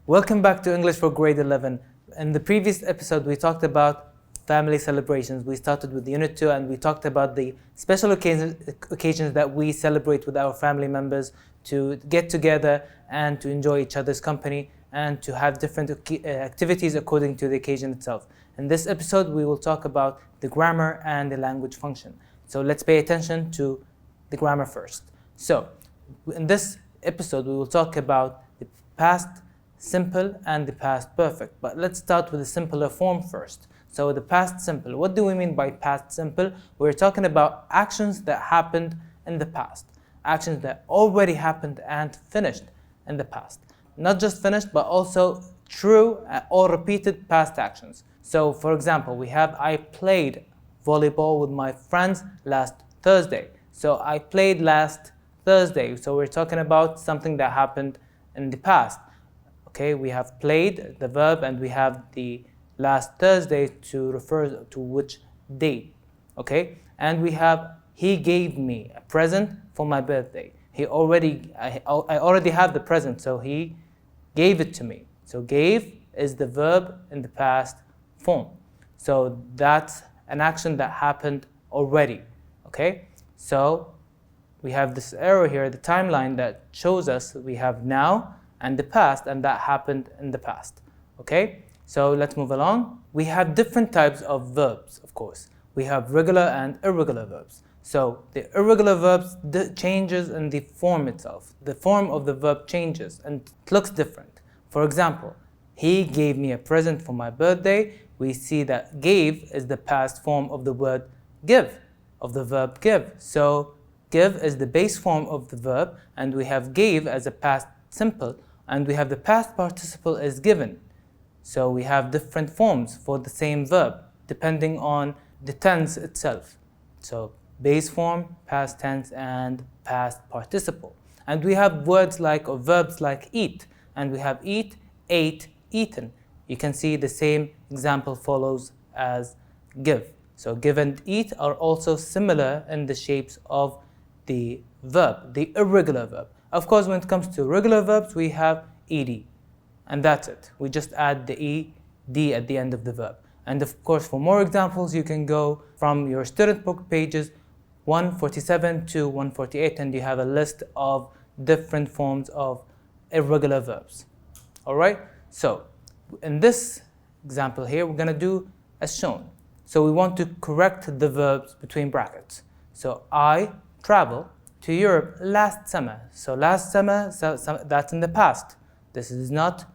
Welcome back to English for Grade 11. In the previous episode, we talked about family celebrations. We started with Unit 2 and we talked about the special occasions that we celebrate with our family members to get together and to enjoy each other's company and to have different activities according to the occasion itself. In this episode, we will talk about the grammar and the language function. So let's pay attention to the grammar first. So in this episode, we will talk about the past simple and the past perfect. But let's start with the simpler form first. So the past simple. What do we mean by past simple? We're talking about actions that happened in the past. Actions that already happened and finished in the past. Not just finished, but also true or repeated past actions. So for example, we have I played volleyball with my friends last Thursday. So I played last Thursday. So we're talking about something that happened in the past. Okay, we have played, the verb, and we have the last Thursday to refer to which date. Okay, and we have he gave me a present for my birthday. I already have the present, so he gave it to me. So gave is the verb in the past form. So that's an action that happened already. Okay, so we have this arrow here, the timeline that shows us we have now and the past, and that happened in the past. Okay, so let's move along. We have different types of verbs, of course. We have regular and irregular verbs. So the irregular verbs changes in the form itself. The form of the verb changes and it looks different. For example, he gave me a present for my birthday. We see that gave is the past form of the word give, of the verb give. So give is the base form of the verb, and we have gave as a past simple, and we have the past participle as given. So we have different forms for the same verb depending on the tense itself. So base form, past tense, and past participle. And we have words like, or verbs like eat, and we have eat, ate, eaten. You can see the same example follows as give. So give and eat are also similar in the shapes of the verb, the irregular verb. Of course, when it comes to regular verbs, we have ed, and that's it. We just add the ed at the end of the verb. And of course, for more examples, you can go from your student book pages 147 to 148, and you have a list of different forms of irregular verbs. All right, so in this example here, we're going to do as shown. So we want to correct the verbs between brackets. So I travel to Europe last summer. So last summer, that's in the past. This is not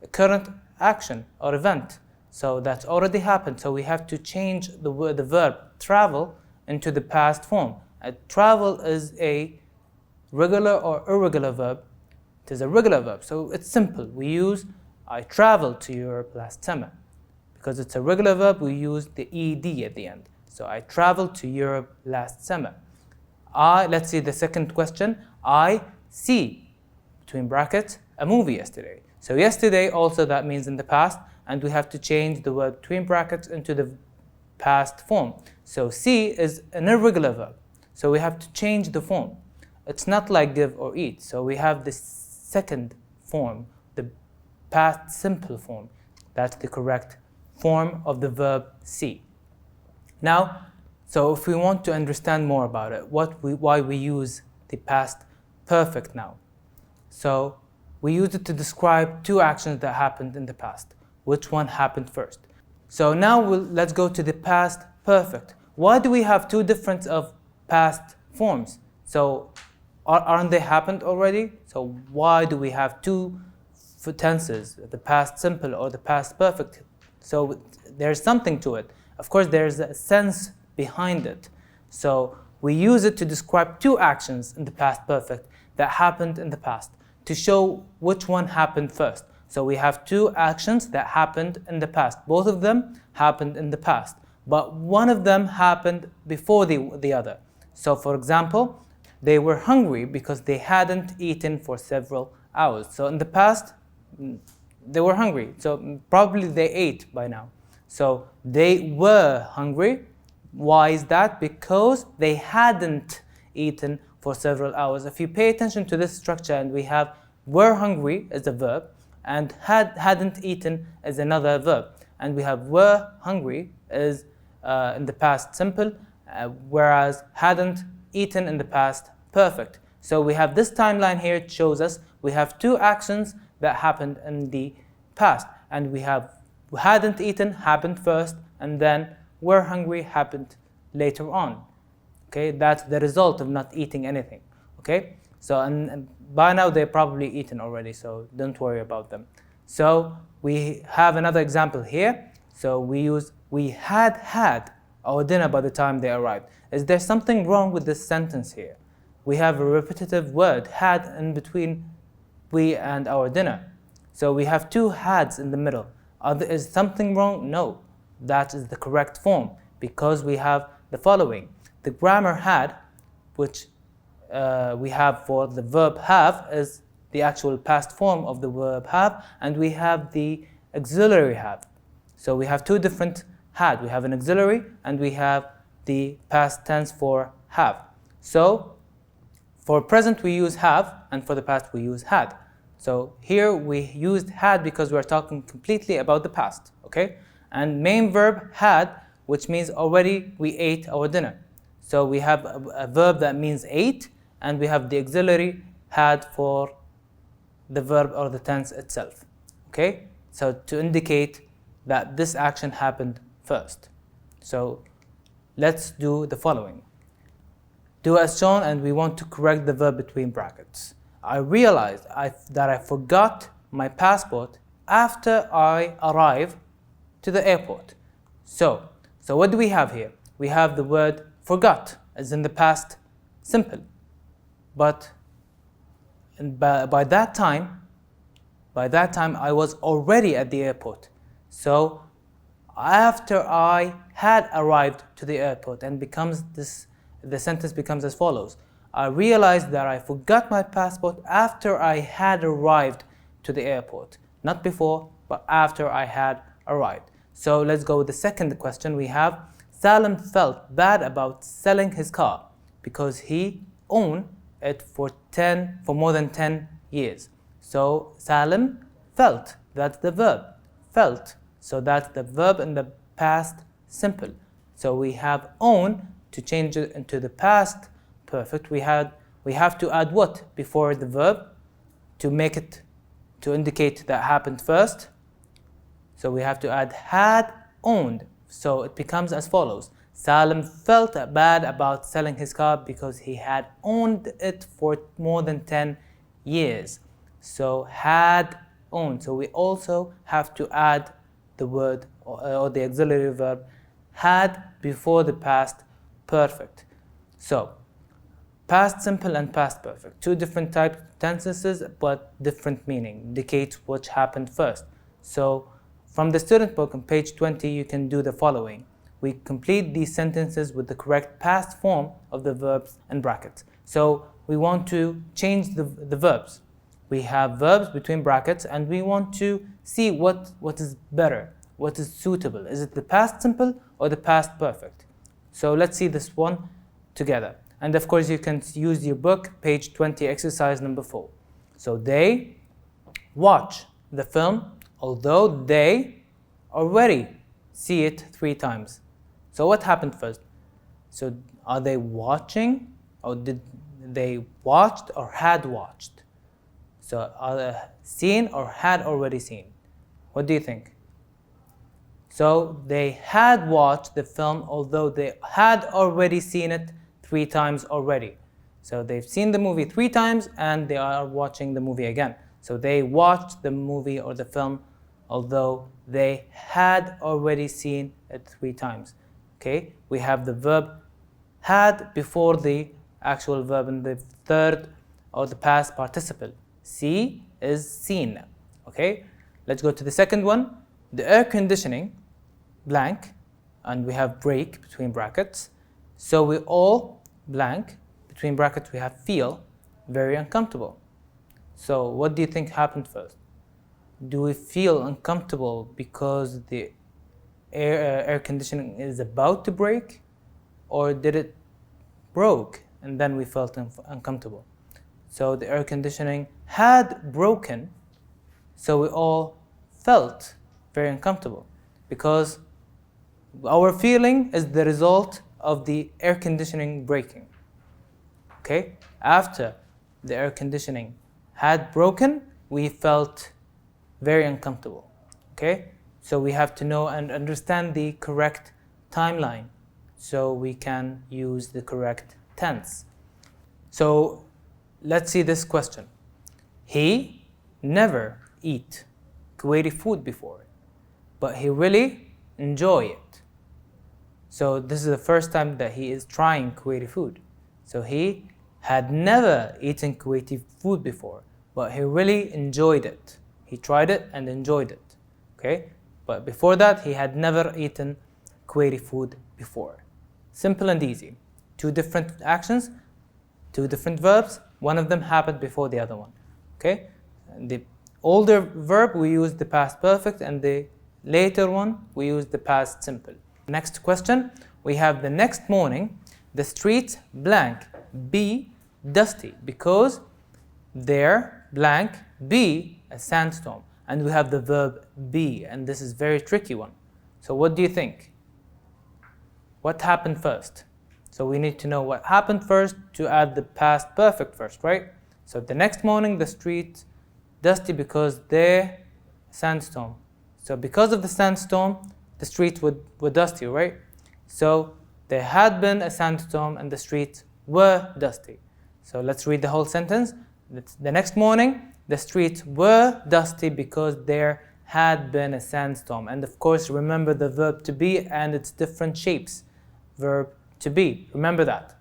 a current action or event. So that's already happened. So we have to change the verb travel into the past form. Travel is a regular or irregular verb. It is a regular verb, so it's simple. We use I traveled to Europe last summer. Because it's a regular verb, we use the ed at the end. So I traveled to Europe last summer. Let's see the second question. I see, between brackets, a movie yesterday. So yesterday also that means in the past, and we have to change the word between brackets into the past form. So see is an irregular verb. So we have to change the form. It's not like give or eat. So we have the second form, the past simple form. That's the correct form of the verb see. Now, so if we want to understand more about it, why we use the past perfect now. So we use it to describe two actions that happened in the past. Which one happened first? So now let's go to the past perfect. Why do we have two different of past forms? So aren't they happened already? So why do we have two tenses, the past simple or the past perfect? So there's something to it. Of course, there's a sense behind it. So we use it to describe two actions in the past perfect that happened in the past to show which one happened first. So we have two actions that happened in the past. Both of them happened in the past, but one of them happened before the other. So for example, they were hungry because they hadn't eaten for several hours. So in the past, they were hungry. So probably they ate by now. So they were hungry. Why is that? Because they hadn't eaten for several hours. If you pay attention to this structure, and we have were hungry as a verb, and hadn't eaten is another verb. And we have were hungry is in the past simple, whereas hadn't eaten in the past perfect. So we have this timeline here. It shows us we have two actions that happened in the past, and we have hadn't eaten happened first, and then were hungry happened later on. Okay, that's the result of not eating anything. Okay, so and by now they're probably eaten already, so don't worry about them. So we have another example here. So we use we had our dinner by the time they arrived. Is there something wrong with this sentence here? We have a repetitive word had in between we and our dinner. So we have two hads in the middle. Is something wrong? No, that is the correct form because we have the following. The grammar had, which we have for the verb have, is the actual past form of the verb have, and we have the auxiliary have. So we have two different had. We have an auxiliary and we have the past tense for have. So for present we use have, and for the past we use had. So here we used had because we're talking completely about the past, okay? And main verb had, which means already we ate our dinner. So we have a verb that means ate, and we have the auxiliary had for the verb or the tense itself, okay? So to indicate that this action happened first. So let's do the following. Do as shown, and we want to correct the verb between brackets. I realized that I forgot my passport after I arrived to the airport. So what do we have here? We have the word forgot, as in the past simple. But by that time I was already at the airport. So after I had arrived to the airport, and the sentence becomes as follows. I realized that I forgot my passport after I had arrived to the airport. Not before, but after I had arrived. So let's go with the second question. We have Salim felt bad about selling his car because he owned it for more than 10 years. So Salim felt, that's the verb, felt. So that's the verb in the past simple. So we have own to change it into the past perfect. We have to add what before the verb to make it, to indicate that happened first. So we have to add had owned. So it becomes as follows. Salim felt bad about selling his car because he had owned it for more than 10 years. So had owned. So we also have to add the word or the auxiliary verb had before the past perfect. So past simple and past perfect, two different types of tenses but different meaning, indicate which happened first. So from the student book on page 20 you can do the following. We complete these sentences with the correct past form of the verbs in brackets. So we want to change the verbs. We have verbs between brackets and we want to see what is better, what is suitable. Is it the past simple or the past perfect? So let's see this one together. And of course you can use your book, page 20, exercise number 4. So they watch the film although they already see it 3 times. So what happened first? So are they watching, or did they watched or had watched? So are they seen or had already seen? What do you think? So they had watched the film although they had already seen it 3 times already. So they've seen the movie 3 times and they are watching the movie again. So they watched the movie or the film although they had already seen it 3 times. Okay, we have the verb had before the actual verb in the third or the past participle. See is seen. Okay, let's go to the second one. The air conditioning blank, and we have break between brackets. So we all blank between brackets we have feel very uncomfortable. So what do you think happened first? Do we feel uncomfortable because the air conditioning is about to break, or did it broke and then we felt uncomfortable? So the air conditioning had broken, So we all felt very uncomfortable because our feeling is the result of the air conditioning breaking. Okay? After the air conditioning had broken, we felt very uncomfortable. Okay? So we have to know and understand the correct timeline so we can use the correct tense. So let's see this question. He never eat Kuwaiti food before, but he really enjoy it. So this is the first time that he is trying Kuwaiti food. So he had never eaten Kuwaiti food before, but he really enjoyed it. He tried it and enjoyed it. Okay? But before that, he had never eaten Kuwaiti food before. Simple and easy. Two different actions, two different verbs. One of them happened before the other one. Okay? The older verb, we use the past perfect, and the later one, we use the past simple. Next question, we have the next morning, the streets blank be dusty because there blank be a sandstorm. And we have the verb be, and this is a very tricky one. So what do you think? What happened first? So we need to know what happened first to add the past perfect first, right? So the next morning, the street dusty because there sandstorm. So because of the sandstorm, the streets were dusty, right? So there had been a sandstorm and the streets were dusty. So let's read the whole sentence. The next morning, the streets were dusty because there had been a sandstorm. And of course, remember the verb to be and its different shapes. Verb to be, remember that.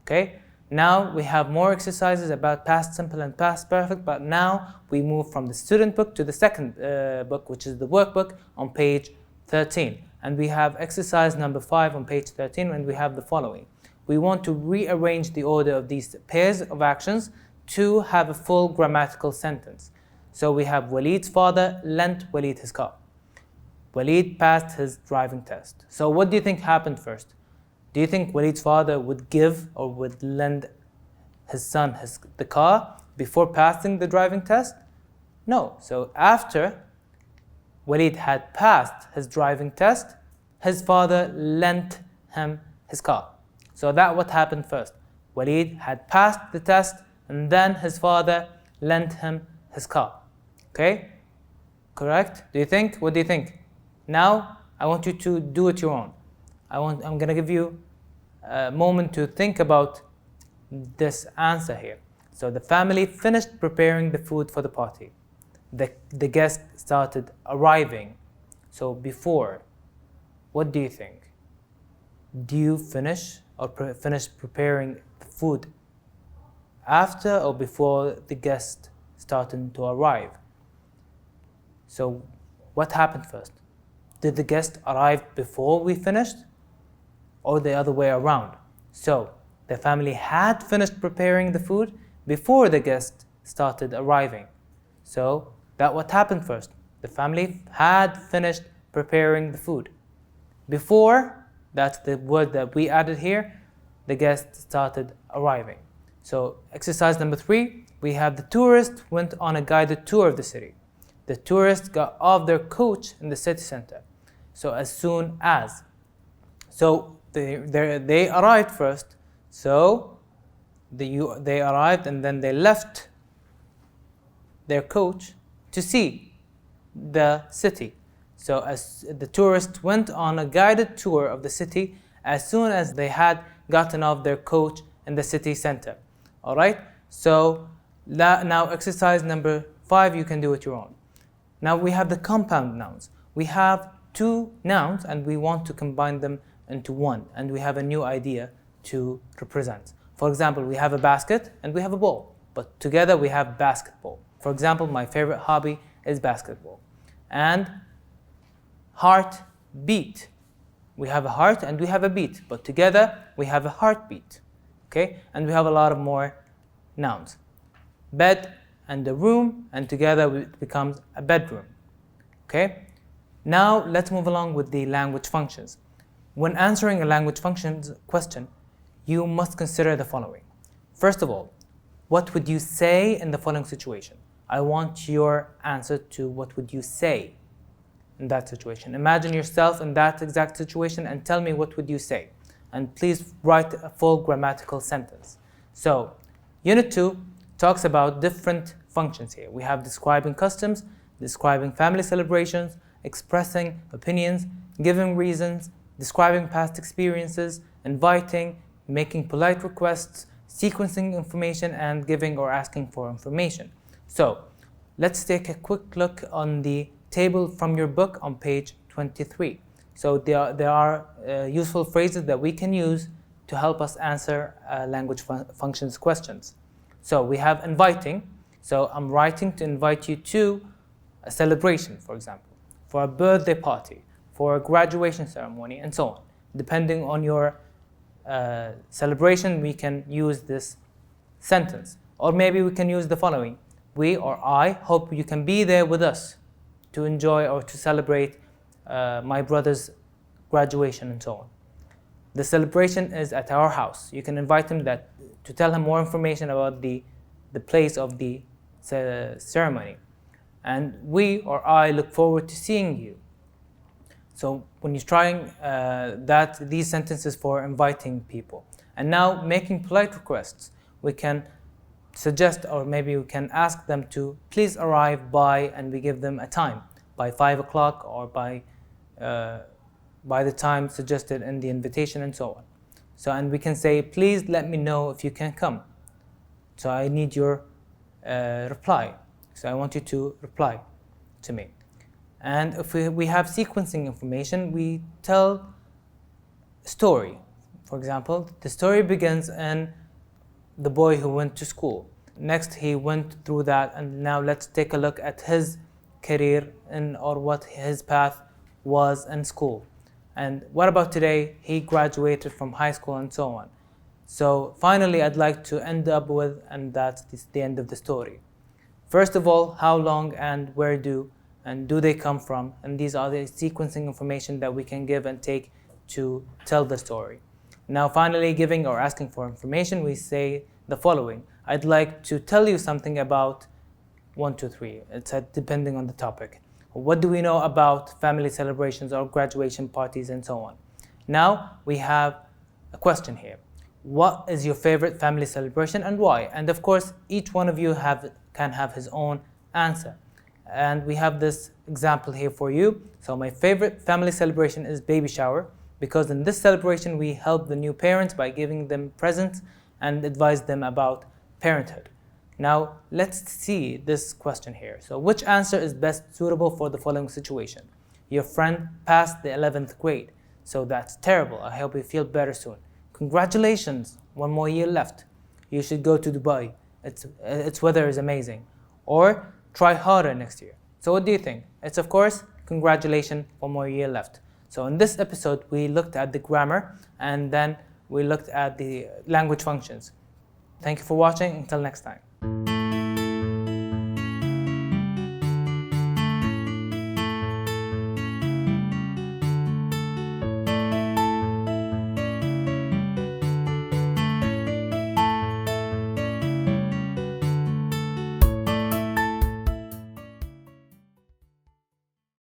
Okay? Now we have more exercises about past simple and past perfect, but now we move from the student book to the second book, which is the workbook on page 13. And we have exercise number 5 on page 13, and we have the following. We want to rearrange the order of these pairs of actions to have a full grammatical sentence. So we have Walid's father lent Walid his car. Walid passed his driving test. So what do you think happened first? Do you think Walid's father would give or would lend his son the car before passing the driving test? No. So after Walid had passed his driving test, his father lent him his car. So that what happened first. Walid had passed the test and then his father lent him his car. Okay? Correct? Do you think? What do you think? Now I want you to do it your own. I'm going to give you a moment to think about this answer here. So the family finished preparing the food for the party. The guests started arriving. So before, what do you think? Do you finish or finish preparing the food after or before the guests started to arrive? So what happened first? Did the guests arrive before we finished or the other way around? So the family had finished preparing the food before the guests started arriving. So that what happened first. The family had finished preparing the food. Before, that's the word that we added here, the guests started arriving. So exercise number 3, we have the tourists went on a guided tour of the city. The tourists got off their coach in the city center. So as soon as. So they arrived first. So they arrived and then they left their coach to see the city. So as the tourists went on a guided tour of the city as soon as they had gotten off their coach in the city center. All right? So now exercise number 5, you can do it your own. Now we have the compound nouns. We have 2 nouns and we want to combine them into one, and we have a new idea to represent. For example, we have a basket and we have a ball, but together we have basketball. For example, my favorite hobby is basketball. And heart beat. We have a heart and we have a beat, but together we have a heartbeat. Okay? And we have a lot of more nouns. Bed and a room, and together it becomes a bedroom. Okay? Now let's move along with the language functions. When answering a language functions question, you must consider the following. First of all, what would you say in the following situation? I want your answer to what would you say in that situation. Imagine yourself in that exact situation and tell me what would you say. And please write a full grammatical sentence. So, Unit 2 talks about different functions here. We have describing customs, describing family celebrations, expressing opinions, giving reasons, describing past experiences, inviting, making polite requests, sequencing information, and giving or asking for information. So, let's take a quick look on the table from your book on page 23. So there are useful phrases that we can use to help us answer language functions questions. So we have inviting. So I'm writing to invite you to a celebration, for example, for a birthday party, for a graduation ceremony, and so on. Depending on your celebration, we can use this sentence. Or maybe we can use the following. We or I hope you can be there with us to enjoy or to celebrate my brother's graduation and so on. The celebration is at our house. You can invite him to tell him more information about the place of the ceremony. And we or I look forward to seeing you. So when you're trying these sentences for inviting people. And now making polite requests, we can suggest, or maybe we can ask them to please arrive by, and we give them a time, by 5 o'clock or by the time suggested in the invitation and so on. So, and we can say, please let me know if you can come. So I need your reply. So I want you to reply to me. And if we have sequencing information, we tell a story. For example, the story begins in the boy who went to school. Next, he went through that, and now let's take a look at his career or what his path was in school. And what about today? He graduated from high school and so on. So finally, I'd like to end up with, and that's the end of the story. First of all, how long and where do they come from? And these are the sequencing information that we can give and take to tell the story. Now finally, giving or asking for information, we say the following. I'd like to tell you something about 1, 2, 3. It's depending on the topic. What do we know about family celebrations or graduation parties and so on? Now we have a question here. What is your favorite family celebration and why? And of course, each one of you can have his own answer. And we have this example here for you. So my favorite family celebration is baby shower, because in this celebration we help the new parents by giving them presents and advise them about parenthood. Now let's see this question here. So which answer is best suitable for the following situation? Your friend passed the 11th grade. So that's terrible. I hope you feel better soon. Congratulations, 1 more year left. You should go to Dubai. Its weather is amazing. Or try harder next year. So what do you think? It's of course, congratulations, 1 more year left. So in this episode, we looked at the grammar and then we looked at the language functions. Thank you for watching. Until next time.